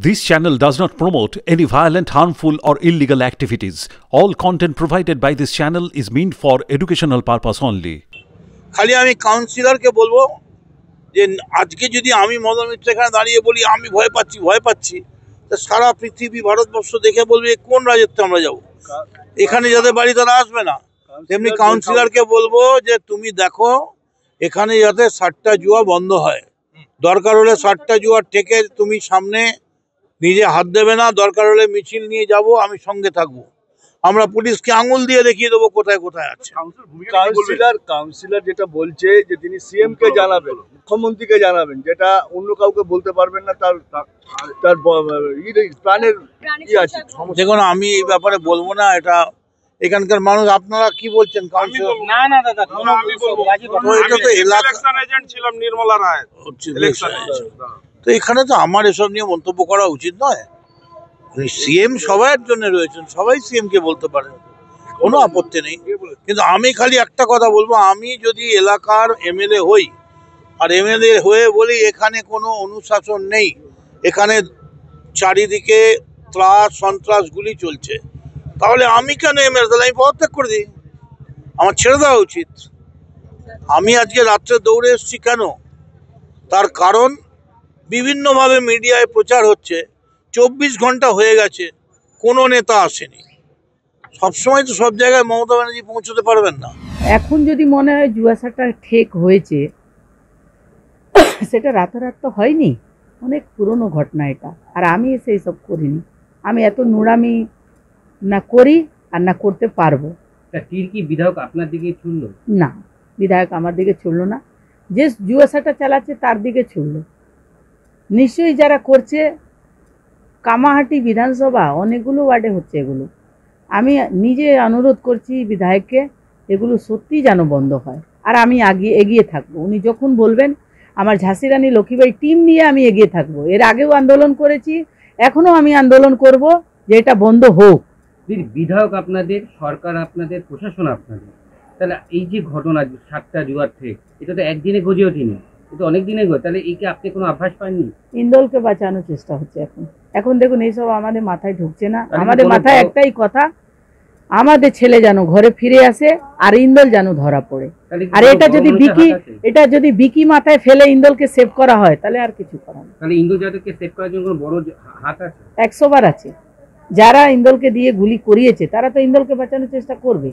This channel does not promote any violent, harmful, or illegal activities. All content provided by this channel is meant for educational purpose only. খালি আমি কাউন্সিলরকে বলবো যে আজকে যদি আমি মদন মিত্র এখানে দাঁড়িয়ে বলি আমি ভয় পাচ্ছি তা সারা পৃথিবী ভারতবর্ষ দেখে বলবে কোন রাজত্বে আমরা যাব, এখানে যাদের বাড়ি তারা আসবে না। তেমনি কাউন্সিলরকে বলবো যে তুমি দেখো এখানে যাতে 60টা জুয়া বন্ধ হয়, দরকার হলে 60টা জুয়ার টেকে তুমি সামনে নিজে হাত দেবে না, দরকার হলে মিছিল নিয়ে যাব, আমি সঙ্গে থাকবো, আমরা পুলিশকে আঙুল দিয়ে দেখিয়ে দেবো কোথায় কোথায় আছে। কাউন্সিলর যেটা বলছে যে তিনি সিএম কে জানাবেন, মুখ্যমন্ত্রীকে জানাবেন, যেটা অন্য কাউকে বলতে পারবেন না, তার প্রাণের কি আছে। দেখুন আমি এই ব্যাপারে বলবো না, এটা এখানকার মানুষ। আপনারা কি বলছেন কাউন্সিলর? না না দাদা, আমি বলবো এটা তো এলাকা ইলেকশন এজেন্ট ছিলাম নির্মলা রায়, তো এখানে তো আমার এসব নিয়ে মন্তব্য করা উচিত নয়। সিএম সবার জন্য রয়েছেন, সবাই সিএম কে বলতে পারেন, কোনো আপত্তি নেই। কিন্তু আমি খালি একটা কথা বলবো, আমি যদি এলাকার এমএলএ হই আর এমএলএ হয়ে বলি এখানে কোনো অনুশাসন নেই, এখানে চারিদিকে ত্রাস সন্ত্রাসগুলি চলছে, তাহলে আমি কেন এমএলএ? তাহলে আমি পদত্যাগ করে দিই, আমার ছেড়ে দেওয়া উচিত। আমি আজকে রাত্রে দৌড়ে এসেছি কেন? তার কারণ বিভিন্নভাবে মিডিয়ায় প্রচার হচ্ছে 24 ঘন্টা হয়ে গেছে কোনো নেতা আসেনি। সবসময় তো সব জায়গায় মমতা ব্যানার্জি পৌঁছতে পারবেন না। এখন যদি মনে হয় জুয়াশাটা ঠেক হয়েছে, সেটা রাতারাত তো হয়নি, অনেক পুরনো ঘটনা এটা। আর আমি এসে এইসব করিনি, আমি এত নোড়ামি না করি আর না করতে পারবো। কি বিধায়ক আপনার দিকে ছুড়ল? না, বিধায়ক আমার দিকে ছুড়ল না, যে জুয়াশাটা চালাচ্ছে তার দিকে ছুড়ল। নিশ্চয়ই যারা করছে, কামাহাটি বিধানসভা অনেকগুলো ওয়ার্ডে হচ্ছে এগুলো। আমি নিজে অনুরোধ করছি বিধায়ককে, এগুলো সত্যিই যেন বন্ধ হয়। আর আমি এগিয়ে থাকবো, উনি যখন বলবেন আমার ঝাঁসি রানী লক্ষ্মীবাই টিম নিয়ে আমি এগিয়ে থাকবো। এর আগেও আন্দোলন করেছি, এখনও আমি আন্দোলন করব যে এটা বন্ধ হোক। বিধায়ক আপনাদের, সরকার আপনাদের, প্রশাসন আপনাদের, তাহলে এই যে ঘটনা 7টা জুয়ার ঠেক, এটা তো একদিনে গজে ওঠেনি, এটা অনেক দিনে গো। তাহলে এই কি আপনি কোনো আভাস পাননি? ইন্দোলকে বাঁচানোর চেষ্টা হচ্ছে এখন দেখুন এইসব আমাদের মাথায় ঢুকছে না। আমাদের মাথায় একটাই কথা, আমাদের ছেলে যেন ঘরে ফিরে আসে আর ইন্দোল যেন ধরা পড়ে। আর এটা যদি বিকি মাথায় ফেলে ইন্দোলকে সেভ করা হয় তাহলে আর কিছু করা না। তাহলে ইন্দোল যাদেরকে সেভ করার জন্য বড় হাত আছে, 100 বার আছে। যারা ইন্দোলকে দিয়ে গুলি করিয়েছে তারা তো ইন্দোলকে বাঁচানোর চেষ্টা করবে।